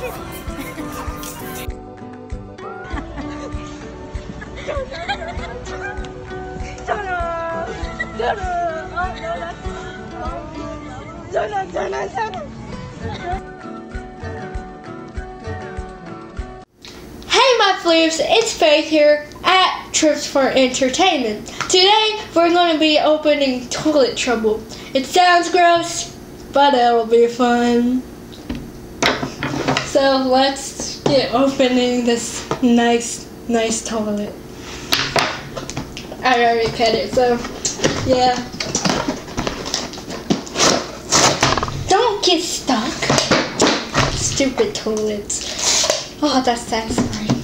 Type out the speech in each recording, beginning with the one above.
Hey my floofs, it's Faith here at Trips for Entertainment. Today we're going to be opening Toilet Trouble. It sounds gross, but it'll be fun. So let's get opening this nice toilet. I already cut it, so yeah. Don't get stuck. Stupid toilets. Oh, that's satisfying.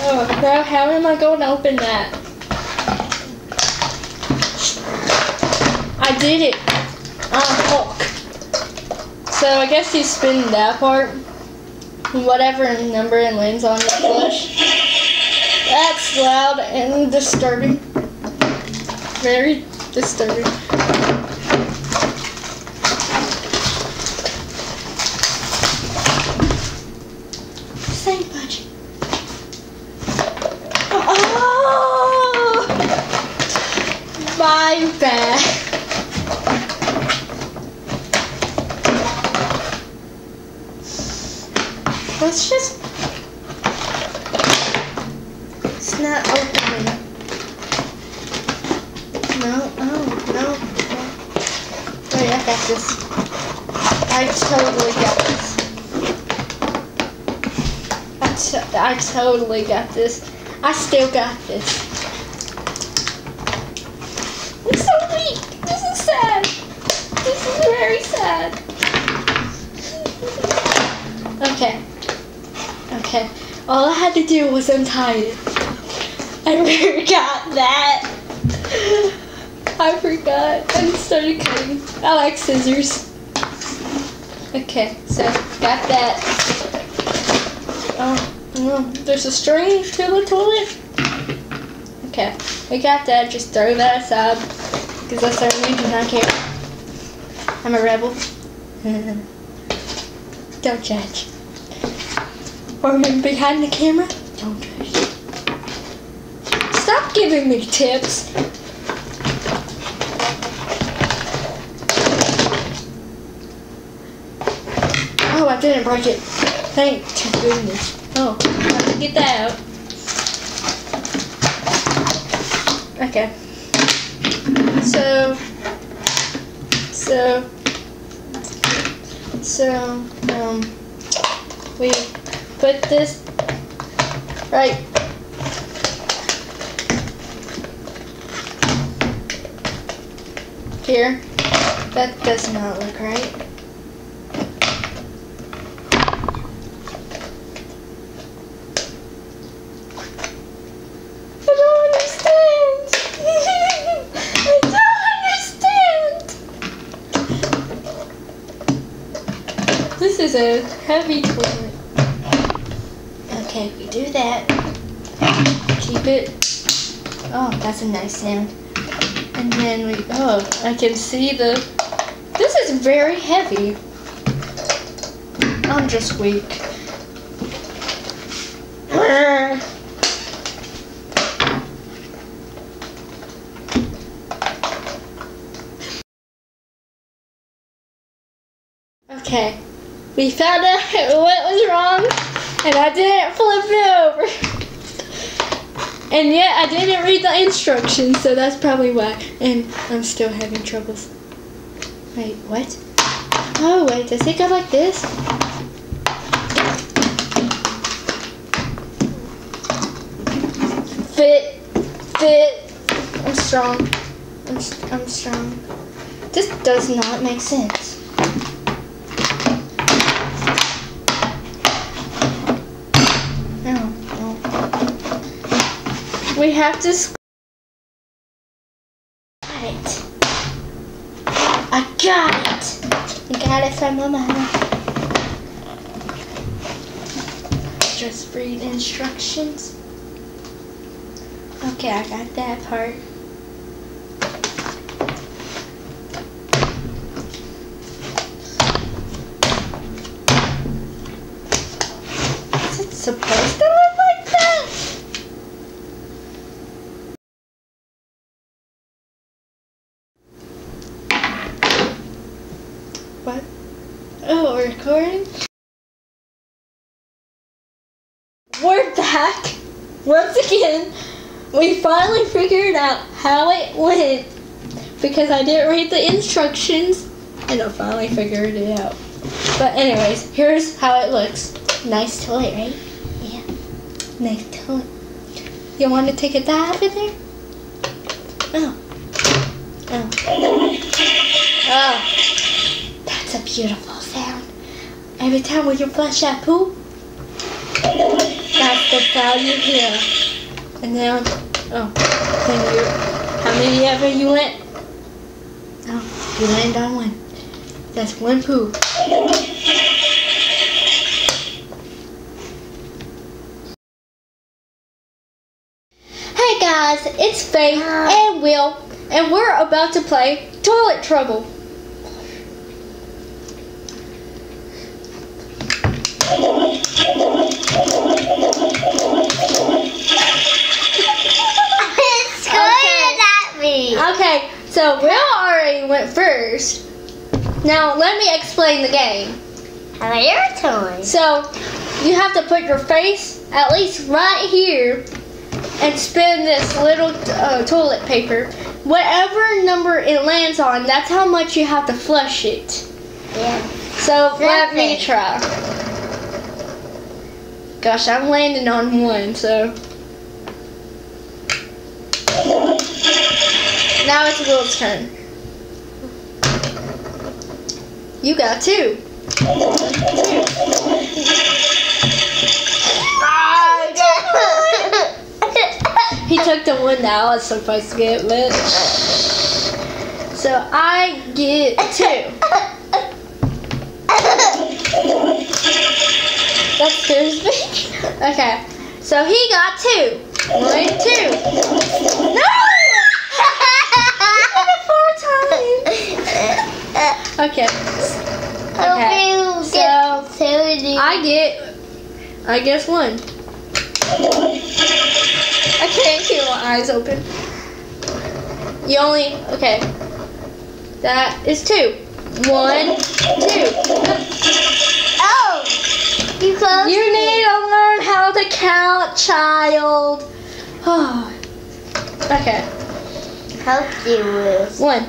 Oh crap, how am I going to open that? I did it. I'm Hulk. So I guess you spin that part. Whatever number it lands on the flush. That's loud and disturbing. Very disturbing. Same budget. Oh! My bad. Let's just... It's not opening. No. Wait, I got this. I totally got this. I totally got this. I still got this. It's so weak. This is sad. This is very sad. Okay. All I had to do was untie it. I forgot that. I forgot. I started cutting. I like scissors. Okay, so got that. Oh, no, there's a string to the toilet. Okay, we got that. Just throw that aside because I certainly do not care. I'm a rebel. Don't judge. Woman behind the camera, don't judge. Stop giving me tips. Oh, I didn't break it. Thank goodness. Oh, I have to get that out. Okay. So, we put this right here. That does not look right. I don't understand. I don't understand. This is a heavy toilet. Okay, we do that. Keep it. Oh, that's a nice sound. And then we, oh, I can see the, this is very heavy. I'm just weak. Okay, we found out what was wrong, and I didn't flip it over. And yet I didn't read the instructions, so that's probably why. And I'm still having troubles. Wait, what? Oh wait, does it go like this? Fit. I'm strong. I'm strong. This does not make sense. We have to got it. I got it. I got it from my mama. Just read instructions. Okay, I got that part. supposed to look like that? What? Oh, we're recording? We're back. Once again, we finally figured out how it went because I didn't read the instructions and I finally figured it out. But anyways, here's how it looks. Nice toy, right? Yeah. Nice toy. You want to take a dive in there? Oh. Oh. Oh. That's a beautiful sound. Every time when you flush that poop, that's the sound you hear. And then, oh, then you, how many ever you went? Oh, you landed on one. That's one poop. Hey guys, it's Faith and Will, and we're about to play Toilet Trouble. Okay, so Will already went first. Now let me explain the game. How are your toys? So you have to put your face at least right here and spin this little toilet paper. Whatever number it lands on, that's how much you have to flush it. Yeah. So let me try. Gosh, I'm landing on one, so. Now it's Will's turn. You got two. He took the one that I was supposed to get, but. So I get two. That scares me. Okay, so he got two. 1, 2. No! Okay. Okay. So I guess one. I can't keep my eyes open. You only okay. That is 2. 1, 2. Oh, you close. You need to learn how to count, child. Oh. Okay. How do you lose? 1.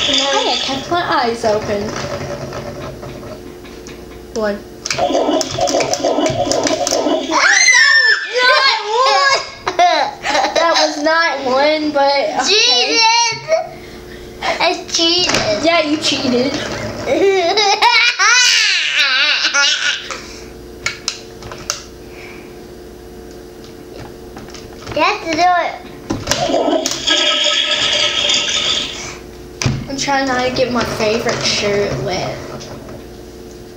I kept my eyes open. 1. That was not one, but okay. Cheated! I cheated. Yeah, you cheated. You have to do it. I'm trying not to get my favorite shirt wet.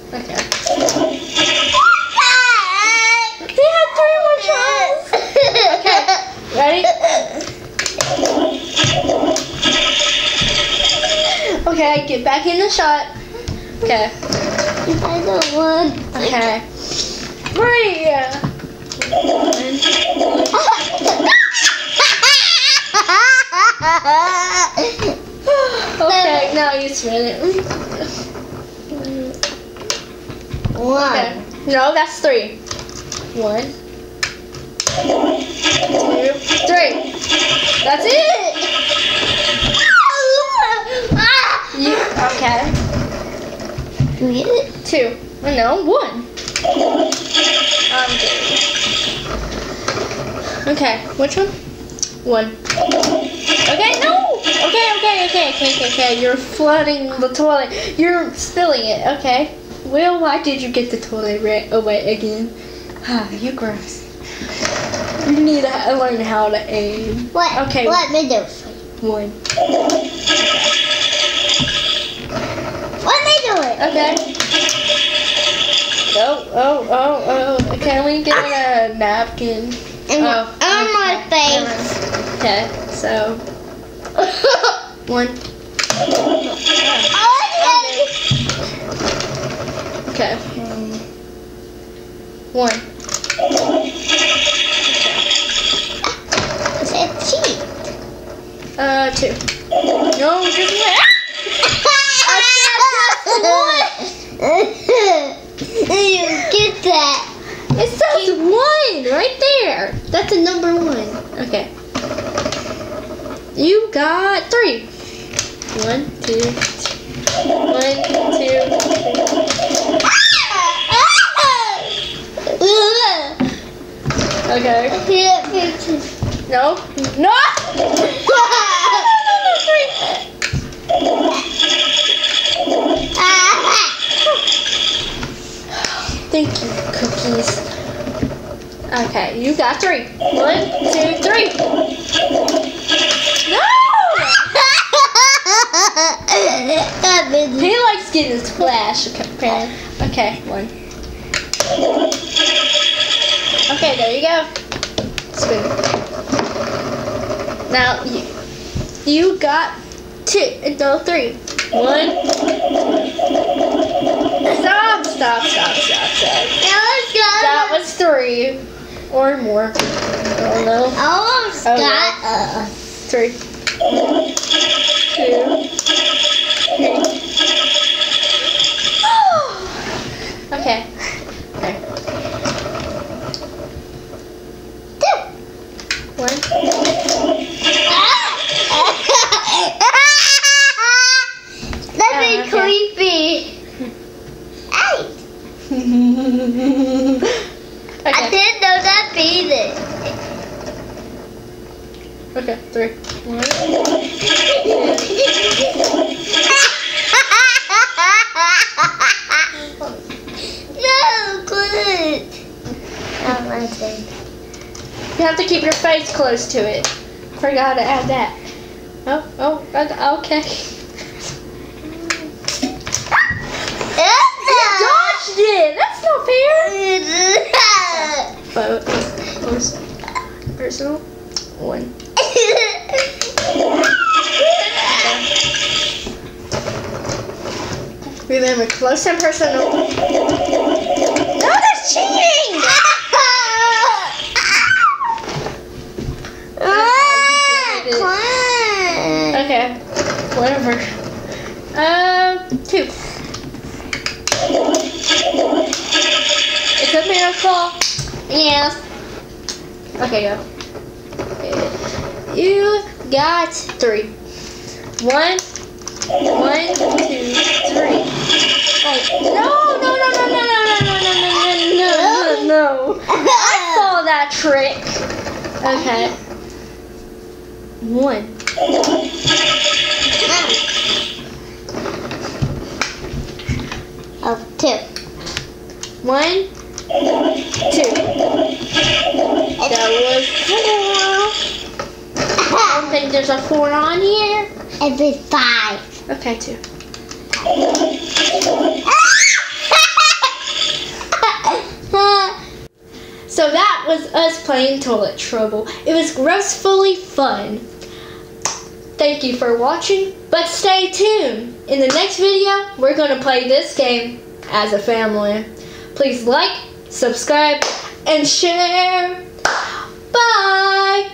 Okay. They had 3 more tries. Okay, ready? Okay, get back in the shot. Okay. I don't want. Okay. 3. 1. Okay, now you spin it. 1. Okay. No, that's 3. 1, 2, 3. That's it. You okay? You get it? 2. Oh, no, 1. I'm good. Okay, which one? 1. Okay, no. Okay. You're flooding the toilet. You're spilling it. Okay. Will, why did you get the toilet away again? Ah, you gross. You need to learn how to aim. What? Okay. Let me do. 1. Let me do it. Okay. Oh. Can we get a napkin? On my face. Okay, so 1. Okay. 1. I said cheat. 2. No, just 1. You get that. It says 1 right there. That's a number 1. Okay. You got 3. 1, 2, 1, 2, 3. Okay. No. No! Thank you, cookies. Okay, you got 3. 1, 2, 3. No! He likes getting splashed. Okay, 1. Okay, there you go. Spoon. Now you got 2. No, 3. 1. Stop. That was 3 or more. I don't know. Almost got 3. 1, 2, 3. Okay. There. 1. That'd be creepy. Hey. I Okay. didn't know that either. Okay, 3. 1. No, good. Oh, my turn. You have to keep your face close to it. Forgot to add that. Oh, okay. Dodged it. That's not fair. Most personal 1. Remember, close and personal. No, that's cheating. Okay, whatever. 2. It's a miracle. Yes. Okay, go. Okay. You got 3. 1, 2, 3. Oh, no. I saw that trick. Okay. 1. Oh, 2. 1, 2. That was 4. I don't think there's a 4 on here. It'd be 5. Okay, 2. So that was us playing Toilet Trouble. It was grossfully fun. Thank you for watching, but stay tuned. In the next video, we're going to play this game as a family. Please like, subscribe, and share.